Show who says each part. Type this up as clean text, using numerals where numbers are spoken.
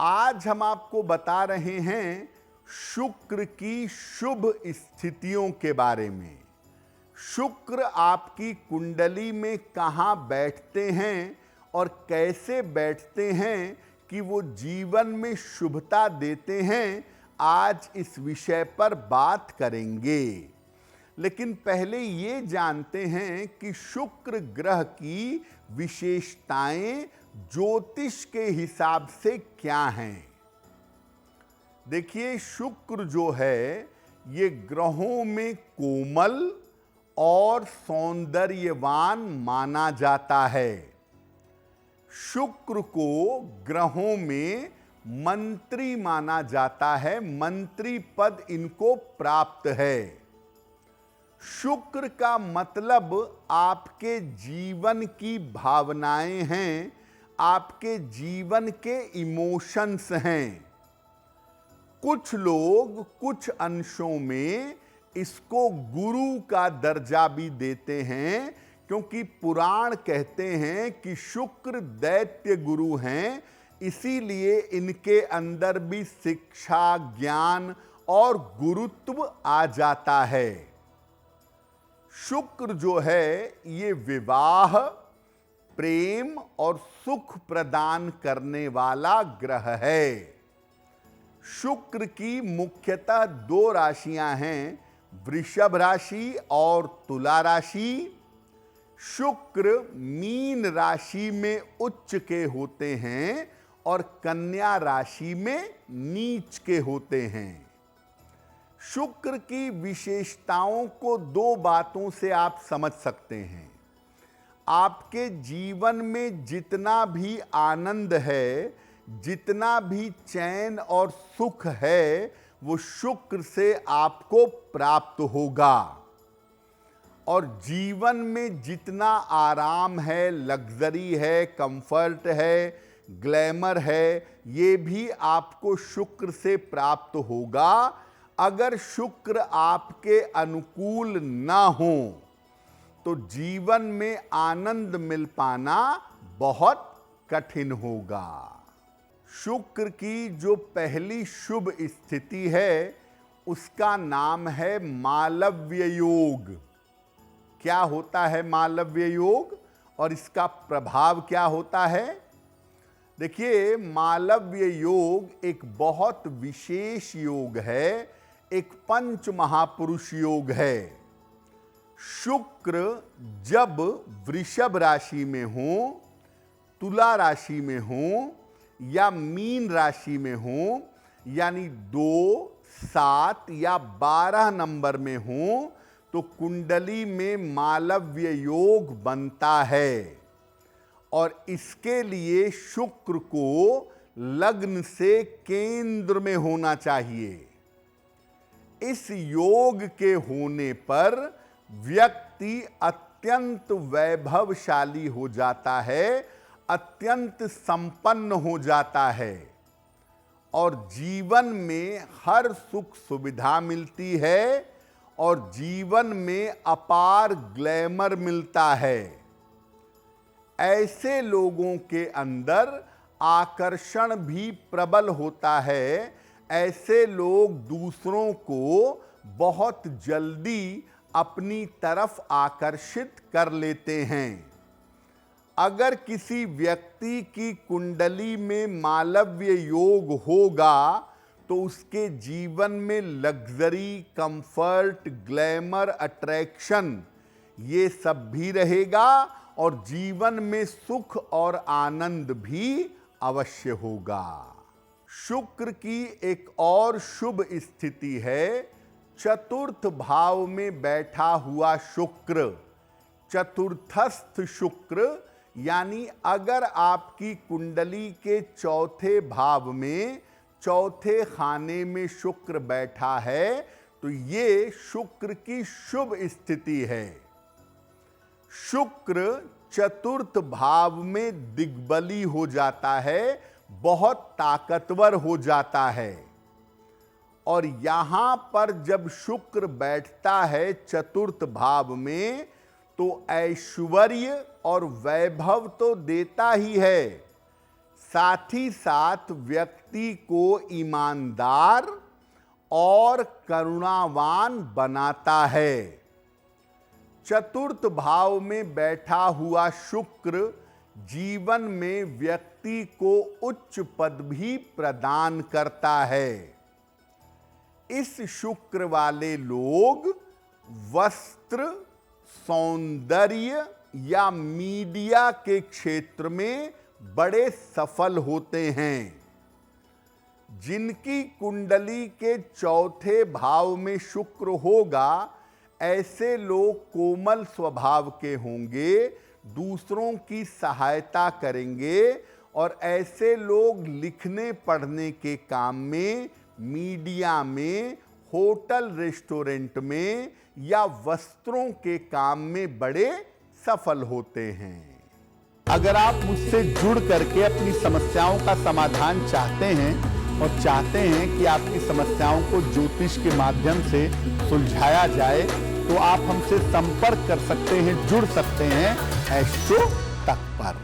Speaker 1: आज हम आपको बता रहे हैं शुक्र की शुभ स्थितियों के बारे में। शुक्र आपकी कुंडली में कहाँ बैठते हैं और कैसे बैठते हैं कि वो जीवन में शुभता देते हैं, आज इस विषय पर बात करेंगे। लेकिन पहले ये जानते हैं कि शुक्र ग्रह की विशेषताएं ज्योतिष के हिसाब से क्या हैं। देखिए, शुक्र जो है ये ग्रहों में कोमल और सौंदर्यवान माना जाता है। शुक्र को ग्रहों में मंत्री माना जाता है, मंत्री पद इनको प्राप्त है। शुक्र का मतलब आपके जीवन की भावनाएं हैं, आपके जीवन के इमोशंस हैं। कुछ लोग कुछ अंशों में इसको गुरु का दर्जा भी देते हैं, क्योंकि पुराण कहते हैं कि शुक्र दैत्य गुरु हैं, इसीलिए इनके अंदर भी शिक्षा, ज्ञान और गुरुत्व आ जाता है। शुक्र जो है ये विवाह, प्रेम और सुख प्रदान करने वाला ग्रह है। शुक्र की मुख्यतः दो राशियां हैं, वृषभ राशि और तुला राशि। शुक्र मीन राशि में उच्च के होते हैं और कन्या राशि में नीच के होते हैं। शुक्र की विशेषताओं को दो बातों से आप समझ सकते हैं। आपके जीवन में जितना भी आनंद है, जितना भी चैन और सुख है, वो शुक्र से आपको प्राप्त होगा। और जीवन में जितना आराम है, लग्जरी है, कंफर्ट है, ग्लैमर है, ये भी आपको शुक्र से प्राप्त होगा। अगर शुक्र आपके अनुकूल ना हो तो जीवन में आनंद मिल पाना बहुत कठिन होगा। शुक्र की जो पहली शुभ स्थिति है उसका नाम है मालव्य योग। क्या होता है मालव्य योग और इसका प्रभाव क्या होता है? देखिए, मालव्य योग एक बहुत विशेष योग है, एक पंच महापुरुष योग है। शुक्र जब वृषभ राशि में हो, तुला राशि में हो या मीन राशि में हो, यानी 2, 7 या 12 नंबर में हो, तो कुंडली में मालव्य योग बनता है। और इसके लिए शुक्र को लग्न से केंद्र में होना चाहिए। इस योग के होने पर व्यक्ति अत्यंत वैभवशाली हो जाता है, अत्यंत संपन्न हो जाता है और जीवन में हर सुख सुविधा मिलती है और जीवन में अपार ग्लैमर मिलता है। ऐसे लोगों के अंदर आकर्षण भी प्रबल होता है। ऐसे लोग दूसरों को बहुत जल्दी अपनी तरफ आकर्षित कर लेते हैं। अगर किसी व्यक्ति की कुंडली में मालव्य योग होगा तो उसके जीवन में लग्जरी, कंफर्ट, ग्लैमर, अट्रैक्शन ये सब भी रहेगा और जीवन में सुख और आनंद भी अवश्य होगा। शुक्र की एक और शुभ स्थिति है चतुर्थ भाव में बैठा हुआ शुक्र। चतुर्थस्थ शुक्र यानी अगर आपकी कुंडली के चौथे भाव में, चौथे खाने में शुक्र बैठा है तो ये शुक्र की शुभ स्थिति है। शुक्र चतुर्थ भाव में दिग्बली हो जाता है, बहुत ताकतवर हो जाता है। और यहां पर जब शुक्र बैठता है चतुर्थ भाव में तो ऐश्वर्य और वैभव तो देता ही है, साथ ही साथ व्यक्ति को ईमानदार और करुणावान बनाता है। चतुर्थ भाव में बैठा हुआ शुक्र जीवन में व्यक्ति को उच्च पद भी प्रदान करता है। इस शुक्र वाले लोग वस्त्र, सौंदर्य या मीडिया के क्षेत्र में बड़े सफल होते हैं। जिनकी कुंडली के चौथे भाव में शुक्र होगा, ऐसे लोग कोमल स्वभाव के होंगे, दूसरों की सहायता करेंगे और ऐसे लोग लिखने पढ़ने के काम में, मीडिया में, होटल रेस्टोरेंट में या वस्त्रों के काम में बड़े सफल होते हैं। अगर आप मुझसे जुड़ करके अपनी समस्याओं का समाधान चाहते हैं और चाहते हैं कि आपकी समस्याओं को ज्योतिष के माध्यम से सुलझाया जाए, तो आप हमसे संपर्क कर सकते हैं, जुड़ सकते हैं एस्ट्रो तक पर।